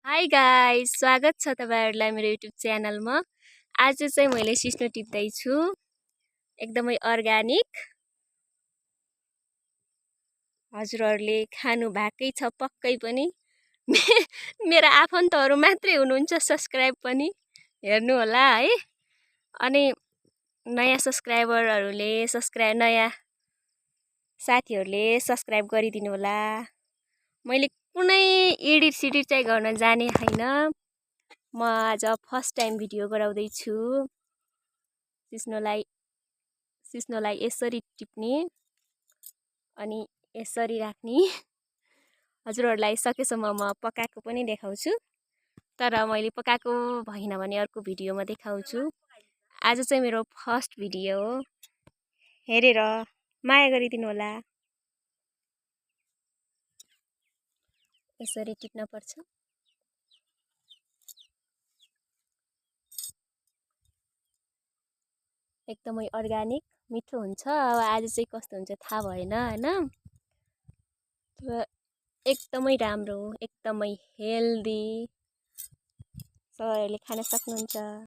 High guys, स्वागत छ तपाईँहरूलाई मेरो युट्युब च्यानलमा। आज चाहिँ मैले सिस्नो टिप्दैछु, एकदमै अर्ग्यानिक। हजुरहरूले खानु भएकै छ पक्कै पनि। मेरा आफन्तहरू मात्रै हुनुहुन्छ सब्सक्राइब पनि हेर्नु होला है। अनि नयाँ नयाँ साथीहरूले सब्सक्राइब गरिदिनु होला। मैले कुनै एडिट सिडिट चाहिँ गर्न जाने छैन। म आज फर्स्ट टाइम भिडियो गराउँदैछु। सिस्नोलाई यसरी टिप्ने अनि यसरी राख्ने। हजुरहरूलाई सकेसम्म म पकाएको पनि देखाउँछु, तर मैले पकाएको भएन भने अर्को भिडियोमा देखाउँछु। आज चाहिँ मेरो फर्स्ट भिडियो हो, हेरेर माया गरिदिनु होला। यसरी टिप्न पर्छ। एकदमै अर्ग्यानिक मिठो हुन्छ। अब आज चाहिँ कस्तो हुन्छ थाहा भएन हैन। एकदमै राम्रो, एकदमै हेल्दी, सबैले खान सक्नुहुन्छ।